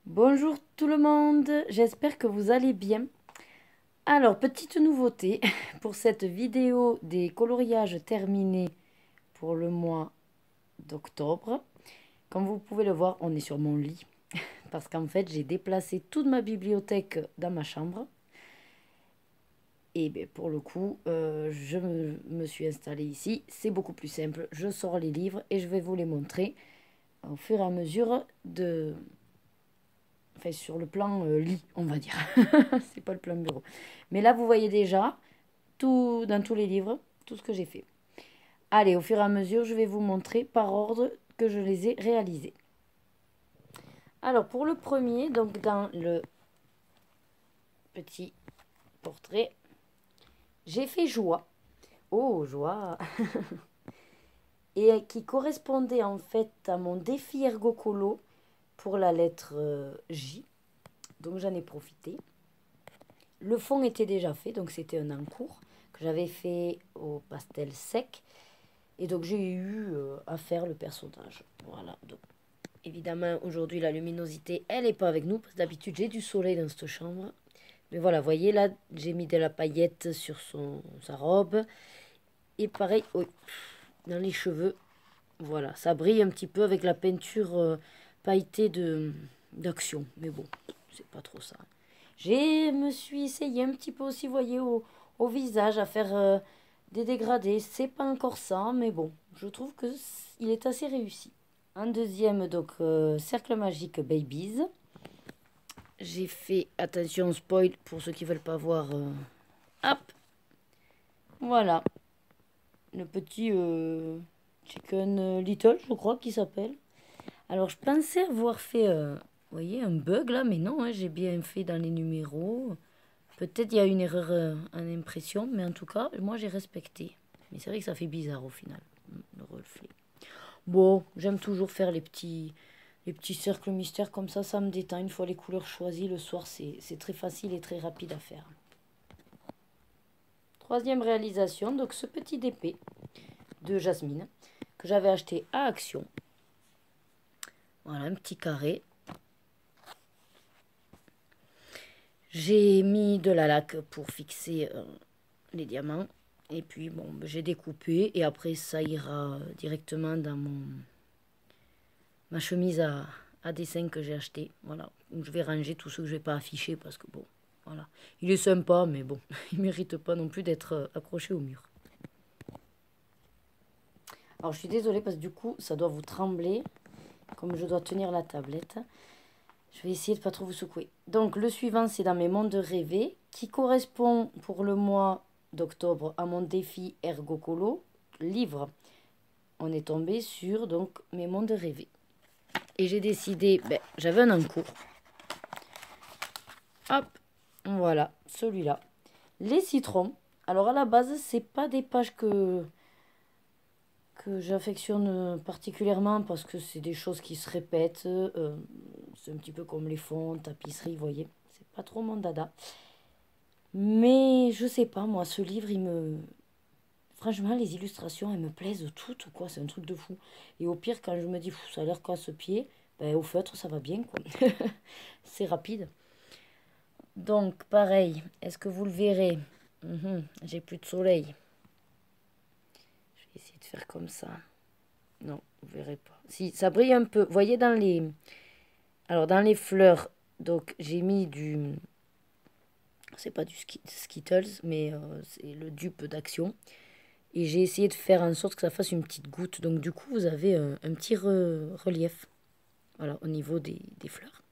Bonjour tout le monde, j'espère que vous allez bien. Alors, petite nouveauté pour cette vidéo des coloriages terminés pour le mois d'octobre. Comme vous pouvez le voir, on est sur mon lit parce qu'en fait, j'ai déplacé toute ma bibliothèque dans ma chambre. Et bien, pour le coup, je me suis installée ici. C'est beaucoup plus simple. Je sors les livres et je vais vous les montrer au fur et à mesure de, enfin, sur le plan lit, on va dire. C'est pas le plan bureau. Mais là, vous voyez déjà, tout, dans tous les livres, tout ce que j'ai fait. Allez, au fur et à mesure, je vais vous montrer par ordre que je les ai réalisés. Alors, pour le premier, donc dans le petit portrait, j'ai fait joie. Oh, joie. Et qui correspondait en fait à mon défi ergocolo pour la lettre J. Donc, j'en ai profité. Le fond était déjà fait, donc c'était un encours que j'avais fait au pastel sec. Et donc j'ai eu à faire le personnage. Voilà. Donc, évidemment, aujourd'hui, la luminosité, elle n'est pas avec nous. Parce que d'habitude, j'ai du soleil dans cette chambre. Mais voilà, voyez, là, j'ai mis de la paillette sur sa robe. Et pareil, oui, dans les cheveux. Voilà, ça brille un petit peu avec la peinture pailletée d'action. Mais bon, c'est pas trop ça. Je me suis essayé un petit peu aussi, voyez, au visage, à faire des dégradés. C'est pas encore ça, mais bon, je trouve que il est assez réussi. Un deuxième, donc, Cercle Magique Babies. J'ai fait, attention, spoil, pour ceux qui veulent pas voir. Hop, voilà, le petit Chicken Little, je crois qu'il s'appelle. Alors, je pensais avoir fait, vous voyez, un bug là, mais non, hein, j'ai bien fait dans les numéros. Peut-être il y a une erreur en impression, mais en tout cas, moi j'ai respecté. Mais c'est vrai que ça fait bizarre au final, le reflet. Bon, j'aime toujours faire les petits cercles mystères comme ça me détend. Une fois les couleurs choisies, le soir, c'est très facile et très rapide à faire. Troisième réalisation, donc ce petit DP de Jasmine que j'avais acheté à Action. Voilà, un petit carré. J'ai mis de la laque pour fixer les diamants. Et puis, bon, j'ai découpé. Et après, ça ira directement dans ma chemise à dessin que j'ai acheté. Voilà. Donc, je vais ranger tout ce que je ne vais pas afficher parce que, bon, voilà. Il est sympa, mais bon, il ne mérite pas non plus d'être accroché au mur. Alors, je suis désolée parce que du coup, ça doit vous trembler. Comme je dois tenir la tablette. Je vais essayer de ne pas trop vous secouer. Donc, le suivant, c'est dans mes mondes rêvés, qui correspond pour le mois d'octobre à mon défi Ergocolo, livre. On est tombé sur donc mes mondes rêvés. Et j'ai décidé, j'avais un encours. Hop, voilà, celui-là. Les citrons. Alors à la base, c'est pas des pages que j'affectionne particulièrement parce que c'est des choses qui se répètent. C'est un petit peu comme les fonds, tapisserie, vous voyez. C'est pas trop mon dada. Mais je sais pas, moi, ce livre, il me... Franchement, les illustrations, elles me plaisent toutes, quoi. C'est un truc de fou. Et au pire, quand je me dis, ça a l'air casse-pied, au feutre, ça va bien, quoi. C'est rapide. Donc, pareil, est-ce que vous le verrez? J'ai plus de soleil. Je vais essayer de faire comme ça. Non, vous verrez pas. Si, ça brille un peu. Vous voyez dans les... Alors, dans les fleurs, donc, j'ai mis du... C'est pas du Skittles, mais c'est le dupe d'Action. Et j'ai essayé de faire en sorte que ça fasse une petite goutte. Donc, du coup, vous avez un petit relief. Voilà, au niveau des fleurs.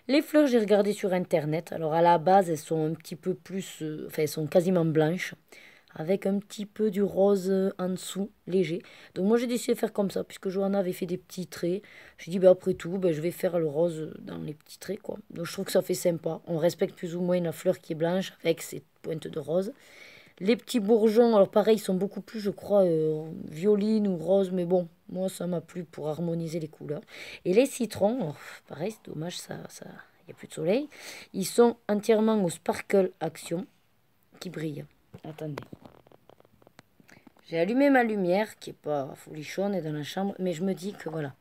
Les fleurs, j'ai regardé sur Internet. Alors, à la base, elles sont un petit peu plus... enfin, elles sont quasiment blanches, avec un petit peu du rose en dessous, léger. Donc, moi, j'ai décidé de faire comme ça, puisque Johanna avait fait des petits traits. J'ai dit, après tout, je vais faire le rose dans les petits traits, quoi. Donc, je trouve que ça fait sympa. On respecte plus ou moins la fleur qui est blanche, avec ses pointes de rose. Les petits bourgeons, alors pareil, ils sont beaucoup plus, je crois, violines ou roses, mais bon, moi, ça m'a plu pour harmoniser les couleurs. Et les citrons, alors, pareil, c'est dommage, il n'y a plus de soleil. Ils sont entièrement au Sparkle Action, qui brille. Attendez. J'ai allumé ma lumière, qui est pas folichonne, est dans la chambre, mais je me dis que voilà.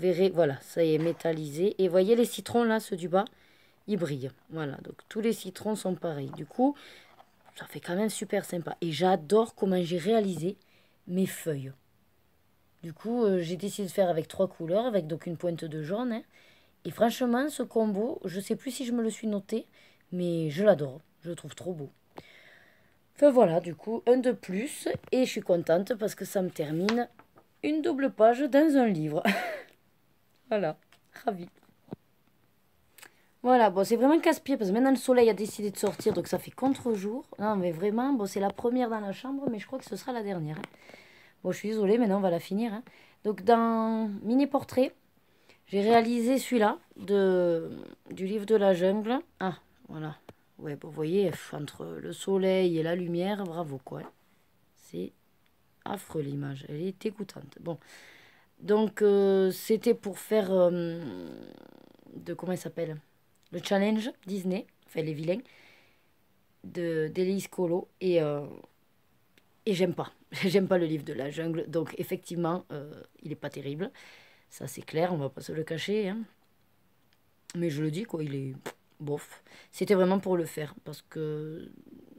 verrez, voilà, ça y est métallisé. Et voyez les citrons là, ceux du bas, ils brillent. Voilà, donc tous les citrons sont pareils. Du coup, ça fait quand même super sympa. Et j'adore comment j'ai réalisé mes feuilles. Du coup, j'ai décidé de faire avec 3 couleurs, avec donc une pointe de jaune, hein. Et franchement, ce combo, je sais plus si je me le suis noté, mais je l'adore. Je le trouve trop beau. Enfin voilà, du coup, un de plus. Et je suis contente parce que ça me termine une double page dans un livre. Voilà, ravie. Voilà, bon, c'est vraiment casse-pied parce que maintenant le soleil a décidé de sortir, donc ça fait contre-jour. Non, mais vraiment, bon, c'est la première dans la chambre, mais je crois que ce sera la dernière, hein. Bon, je suis désolée, maintenant on va la finir, hein. Donc, dans Mini Portrait, j'ai réalisé celui-là du livre de la jungle. Ah, voilà. Ouais, bon, vous voyez, entre le soleil et la lumière, bravo, quoi. C'est affreux l'image, elle est dégoûtante. Bon, donc c'était pour faire comment il s'appelle, le challenge Disney, enfin les vilains, d'Élise Colo. Et j'aime pas. J'aime pas le livre de la jungle. Donc effectivement, il est pas terrible. Ça c'est clair, on va pas se le cacher, hein. Mais je le dis, quoi, il est bof. C'était vraiment pour le faire. Parce que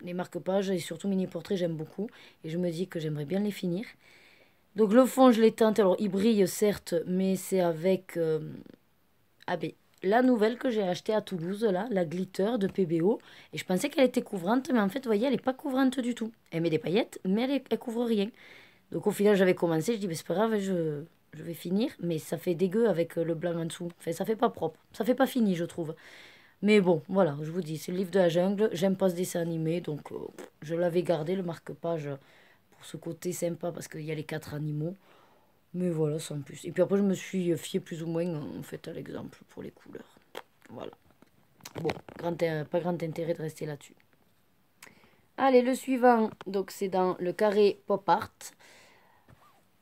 les marque-pages et surtout mini-portraits, j'aime beaucoup. Et je me dis que j'aimerais bien les finir. Donc le fond, je l'ai teinte. Alors il brille certes, mais c'est avec ah ben, la nouvelle que j'ai achetée à Toulouse, là, la glitter de PBO. Et je pensais qu'elle était couvrante, mais en fait, vous voyez, elle n'est pas couvrante du tout. Elle met des paillettes, mais elle couvre rien. Donc au final, j'avais commencé, je dis, ben, c'est pas grave, je vais finir. Mais ça fait dégueu avec le blanc en dessous. Enfin, ça fait pas propre. Ça fait pas fini, je trouve. Mais bon, voilà, je vous dis, c'est le livre de la jungle. J'aime pas ce dessin animé, donc je l'avais gardé, le marque-page, pour ce côté sympa, parce qu'il y a les 4 animaux. Mais voilà, sans plus. Et puis après, je me suis fiée plus ou moins en fait à l'exemple pour les couleurs. Voilà. Bon, pas grand intérêt de rester là-dessus. Allez, le suivant, donc c'est dans le carré pop art.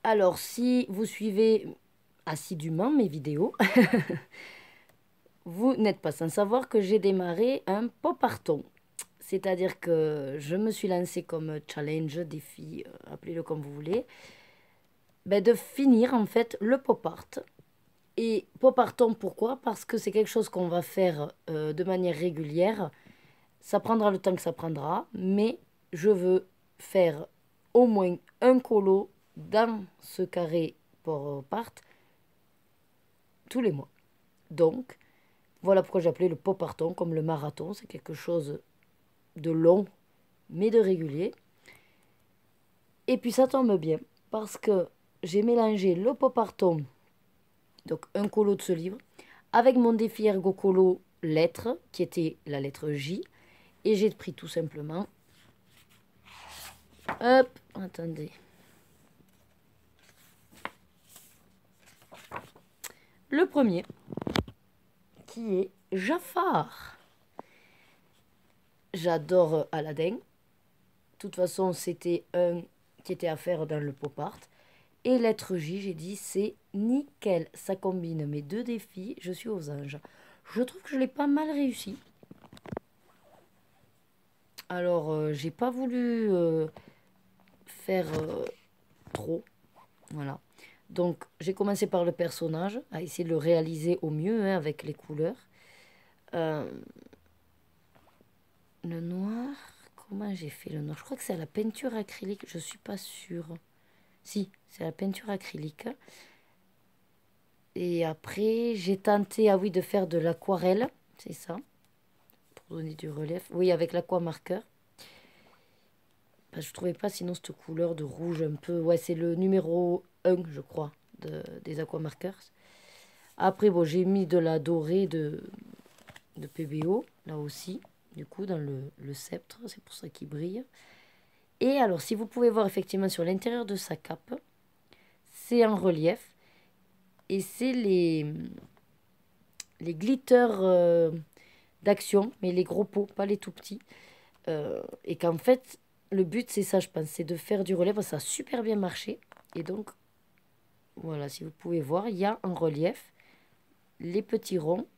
Alors, si vous suivez assidûment mes vidéos, vous n'êtes pas sans savoir que j'ai démarré un pop arton. C'est-à-dire que je me suis lancée comme challenge, défi, appelez-le comme vous voulez, ben de finir en fait le pop art. Et pop arton, pourquoi? Parce que c'est quelque chose qu'on va faire de manière régulière. Ça prendra le temps que ça prendra, mais je veux faire au moins un colo dans ce carré pop art tous les mois. Donc, voilà pourquoi j'ai appelé le pop arton comme le marathon. C'est quelque chose de long, mais de régulier. Et puis ça tombe bien, parce que j'ai mélangé le pop arton, donc un colo de ce livre, avec mon défi ergo colo lettre, qui était la lettre J. Et j'ai pris tout simplement, hop, attendez, le premier, qui est Jafar. J'adore Aladdin. De toute façon, c'était un qui était à faire dans le pop art. Et lettre J, j'ai dit, c'est nickel. Ça combine mes deux défis. Je suis aux anges. Je trouve que je l'ai pas mal réussi. Alors, j'ai pas voulu faire trop. Voilà. Donc, j'ai commencé par le personnage, à essayer de le réaliser au mieux, hein, avec les couleurs. Le noir, comment j'ai fait le noir? Je crois que c'est à la peinture acrylique, je suis pas sûre. Si, c'est la peinture acrylique. Et après, j'ai tenté, ah oui, de faire de l'aquarelle, c'est ça, pour donner du relief. Oui, avec l'aquamarqueur. Parce que je trouvais pas sinon cette couleur de rouge un peu. Ouais, c'est le numéro 1, je crois, des aquamarqueurs. Après, bon, j'ai mis de la dorée de PBO, là aussi, du coup, dans le sceptre, c'est pour ça qu'il brille. Et alors, si vous pouvez voir effectivement sur l'intérieur de sa cape, c'est en relief. Et c'est les glitters d'action, mais les gros pots, pas les tout petits. Et qu'en fait, le but, c'est ça, je pense, c'est de faire du relief. Ça a super bien marché. Et donc, voilà, si vous pouvez voir, il y a en relief les petits ronds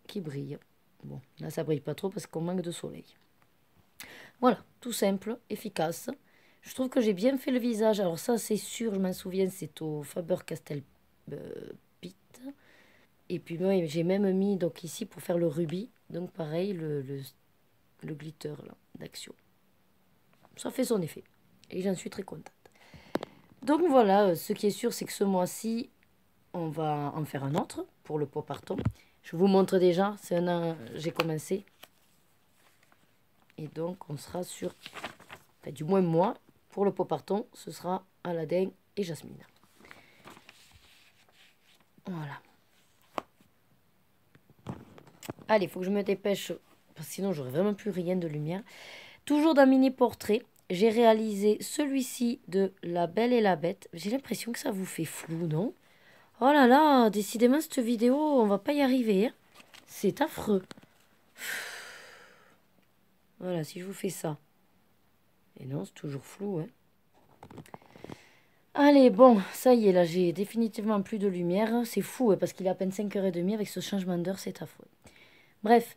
qui brillent. Bon, là, ça brille pas trop parce qu'on manque de soleil. Voilà, tout simple, efficace. Je trouve que j'ai bien fait le visage. Alors ça, c'est sûr, je m'en souviens, c'est au Faber-Castell Pitt. Et puis moi, j'ai même mis donc ici pour faire le rubis. Donc pareil, le glitter là, d'Action. Ça fait son effet. Et j'en suis très contente. Donc voilà, ce qui est sûr, c'est que ce mois-ci, on va en faire un autre pour le pot parton. Je vous montre déjà, j'ai commencé. Et donc on sera sur, enfin, du moins moi, pour le pot parton, ce sera Aladdin et Jasmine. Voilà. Allez, il faut que je me dépêche, parce que sinon j'aurai vraiment plus rien de lumière. Toujours d'un mini portrait, j'ai réalisé celui-ci de La Belle et la Bête. J'ai l'impression que ça vous fait flou, non? Oh là là, décidément cette vidéo, on va pas y arriver. Hein. C'est affreux. Voilà, si je vous fais ça. Et non, c'est toujours flou. Hein. Allez, bon, ça y est, là, j'ai définitivement plus de lumière. C'est fou, hein, parce qu'il est à peine 5h30 avec ce changement d'heure, c'est affreux. Bref,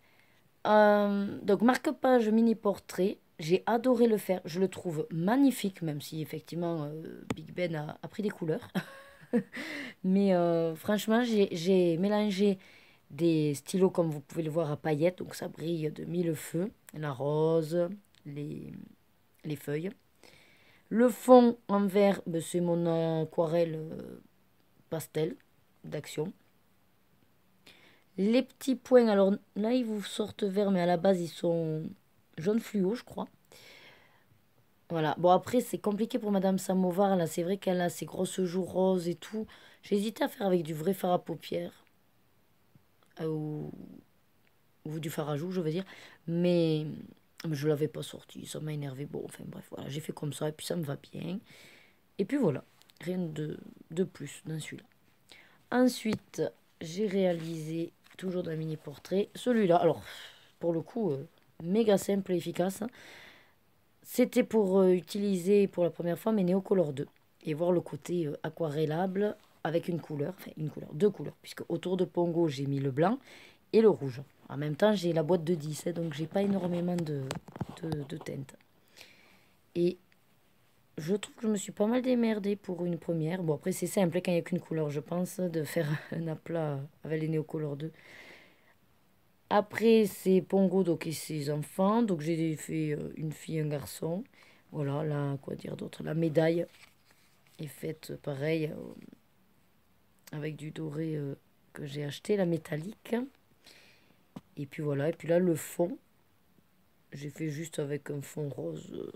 donc marque-page mini-portrait. J'ai adoré le faire. Je le trouve magnifique, même si effectivement Big Ben a pris des couleurs. Mais franchement, j'ai mélangé des stylos, comme vous pouvez le voir, à paillettes. Donc ça brille de mille feux. La rose, les feuilles. Le fond en vert, ben, c'est mon aquarelle pastel d'Action. Les petits points, alors là, ils vous sortent vert, mais à la base, ils sont jaune fluo, je crois. Voilà. Bon, après, c'est compliqué pour Madame Samovar. Là, c'est vrai qu'elle a ses grosses joues roses et tout. J'ai hésité à faire avec du vrai fard à paupières. Ou du fard à joues, je veux dire. Mais je ne l'avais pas sorti. Ça m'a énervé. Bon, enfin, bref, voilà. J'ai fait comme ça et puis ça me va bien. Et puis voilà. Rien de plus dans celui-là. Ensuite, j'ai réalisé, toujours d'un mini-portrait, celui-là. Alors, pour le coup, méga simple et efficace. C'était pour utiliser pour la première fois mes Neocolor 2 et voir le côté aquarellable avec une couleur, enfin une couleur, deux couleurs, puisque autour de Pongo j'ai mis le blanc et le rouge. En même temps j'ai la boîte de 10, hein, donc j'ai pas énormément de teintes. Et je trouve que je me suis pas mal démerdée pour une première. Bon après c'est simple quand il n'y a qu'une couleur je pense, de faire un aplat avec les Neocolor 2. Après, c'est Pongo donc, et ses enfants. Donc, j'ai fait une fille et un garçon. Voilà, là, quoi dire d'autre. La médaille est faite pareil, avec du doré que j'ai acheté, la métallique. Et puis voilà, et puis là, le fond, j'ai fait juste avec un fond rose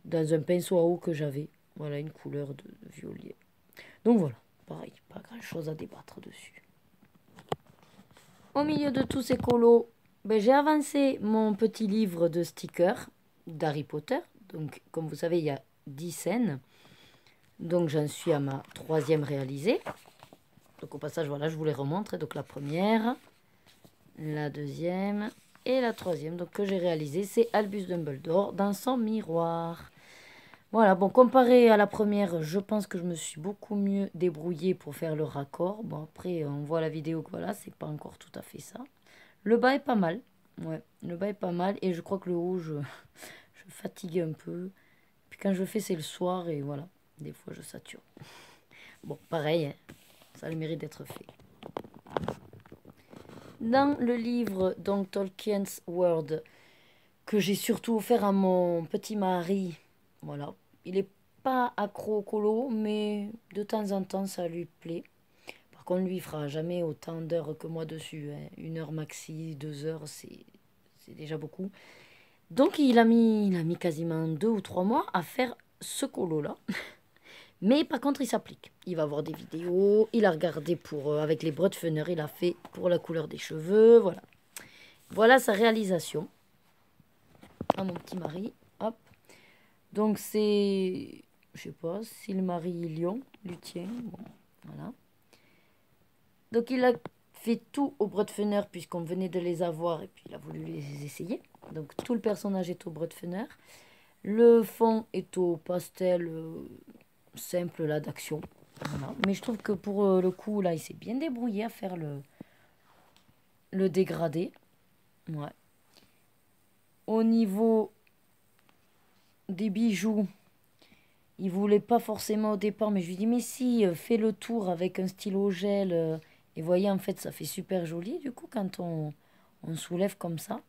dans un pinceau à eau que j'avais. Voilà, une couleur de violet. Donc voilà, pareil, pas grand chose à débattre dessus. Au milieu de tous ces colos, ben, j'ai avancé mon petit livre de stickers d'Harry Potter. Donc, comme vous savez, il y a 10 scènes. Donc, j'en suis à ma troisième réalisée. Donc, au passage, voilà, je vous les remontre. Donc, la première, la deuxième et la troisième. Donc, que j'ai réalisée, c'est Albus Dumbledore dans son miroir. Voilà, bon, comparé à la première, je pense que je me suis beaucoup mieux débrouillée pour faire le raccord. Bon, après, on voit la vidéo que voilà, c'est pas encore tout à fait ça. Le bas est pas mal. Ouais, le bas est pas mal. Et je crois que le haut, je fatigue un peu. Puis quand je fais, c'est le soir et voilà. Des fois, je sature. Bon, pareil, hein, ça a le mérite d'être fait. Dans le livre, donc Tolkien's World, que j'ai surtout offert à mon petit mari, voilà. Il est pas accro au colo, mais de temps en temps, ça lui plaît. Par contre, lui, il fera jamais autant d'heures que moi dessus. Hein. 1 heure maxi, 2 heures, c'est déjà beaucoup. Donc, il a mis quasiment 2 ou 3 mois à faire ce colo-là. Mais par contre, il s'applique. Il va voir des vidéos, il a regardé pour avec les Brutfener, il a fait pour la couleur des cheveux, voilà. Voilà sa réalisation. À mon petit mari, hop. Donc, c'est, je sais pas, Silmarillion, Lutien, bon, voilà. Donc il a fait tout au Brutfener puisqu'on venait de les avoir et puis il a voulu les essayer. Donc tout le personnage est au Brutfener. Le fond est au pastel simple là d'Action. Voilà. Mais je trouve que pour le coup là il s'est bien débrouillé à faire le dégradé. Ouais. Au niveau des bijoux, il voulait pas forcément au départ, mais je lui dis mais si, fais le tour avec un stylo gel Et voyez, en fait, ça fait super joli, du coup, quand on soulève comme ça.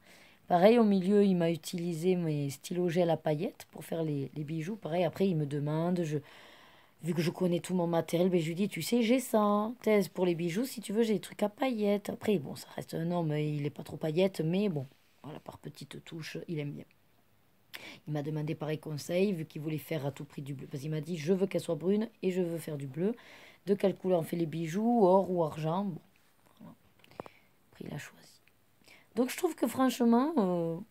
Pareil, au milieu, il m'a utilisé mes stylos gel à paillettes pour faire les bijoux. Pareil, après, il me demande, vu que je connais tout mon matériel, ben, je lui dis, tu sais, j'ai ça. Thèse pour les bijoux, si tu veux, j'ai des trucs à paillettes. Après, bon, ça reste un homme, il n'est pas trop paillettes, mais bon, voilà, par petites touches, il aime bien. Il m'a demandé pareil conseil, vu qu'il voulait faire à tout prix du bleu. Parce qu'il m'a dit, je veux qu'elle soit brune et je veux faire du bleu. De quelle couleur on fait les bijoux, or ou argent. Bon, voilà. Après, il a choisi. Donc, je trouve que franchement,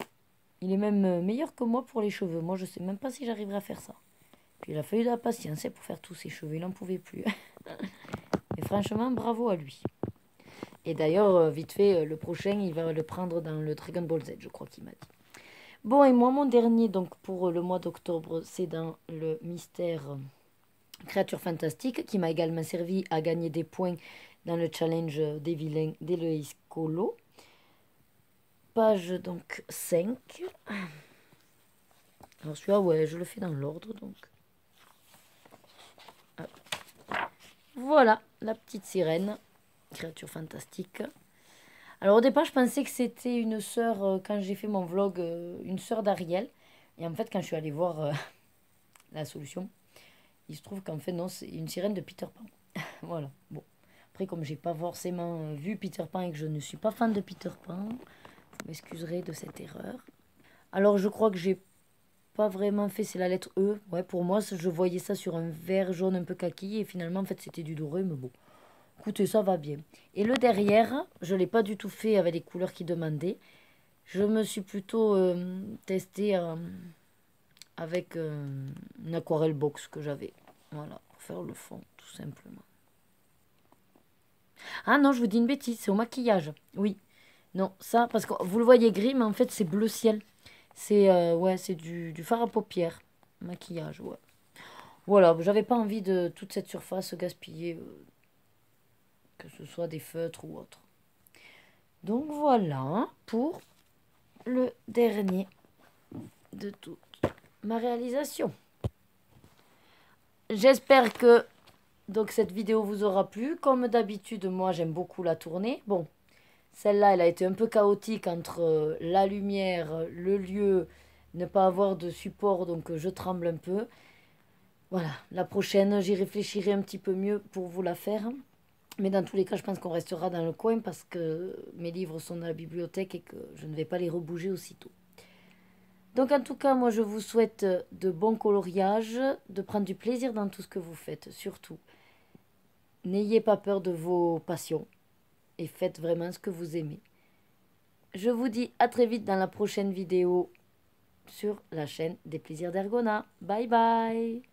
il est même meilleur que moi pour les cheveux. Moi, je sais même pas si j'arriverai à faire ça. Puis, il a fallu de la patience pour faire tous ses cheveux. Il n'en pouvait plus. Et franchement, bravo à lui. Et d'ailleurs, vite fait, le prochain, il va le prendre dans le Dragon Ball Z, je crois qu'il m'a dit. Bon, et moi, mon dernier, donc pour le mois d'octobre, c'est dans le mystère créature fantastique, qui m'a également servi à gagner des points dans le challenge des vilains d'Héloïse Colo. Page donc 5. Alors celui-là, ouais, je le fais dans l'ordre, donc. Hop. Voilà, la petite sirène, créature fantastique. Alors au départ, je pensais que c'était une sœur, quand j'ai fait mon vlog, une sœur d'Ariel. Et en fait, quand je suis allée voir la solution, il se trouve qu'en fait, non, c'est une sirène de Peter Pan. Voilà, bon. Après, comme j'ai pas forcément vu Peter Pan et que je ne suis pas fan de Peter Pan, vous m'excuserez de cette erreur. Alors, je crois que j'ai pas vraiment fait, c'est la lettre E. Ouais, pour moi, je voyais ça sur un vert jaune un peu kaki et finalement, en fait, c'était du doré, mais bon. Écoutez, ça va bien. Et le derrière, je l'ai pas du tout fait avec les couleurs qu'il demandait. Je me suis plutôt testée avec une aquarelle box que j'avais. Voilà, pour faire le fond, tout simplement. Ah non, je vous dis une bêtise, c'est au maquillage. Oui. Non, ça, parce que vous le voyez gris, mais en fait, c'est bleu ciel. C'est ouais, c'est du fard à paupières. Maquillage, ouais. Voilà, j'avais pas envie de toute cette surface gaspiller, que ce soit des feutres ou autre. Donc voilà pour le dernier de toute ma réalisation. J'espère que donc cette vidéo vous aura plu. Comme d'habitude, moi j'aime beaucoup la tourner. Bon, celle-là, elle a été un peu chaotique entre la lumière, le lieu, ne pas avoir de support, donc je tremble un peu. Voilà, la prochaine, j'y réfléchirai un petit peu mieux pour vous la faire. Mais dans tous les cas, je pense qu'on restera dans le coin parce que mes livres sont dans la bibliothèque et que je ne vais pas les rebouger aussitôt. Donc en tout cas, moi je vous souhaite de bons coloriages, de prendre du plaisir dans tout ce que vous faites, surtout. N'ayez pas peur de vos passions et faites vraiment ce que vous aimez. Je vous dis à très vite dans la prochaine vidéo sur la chaîne des plaisirs d'Ergona. Bye bye!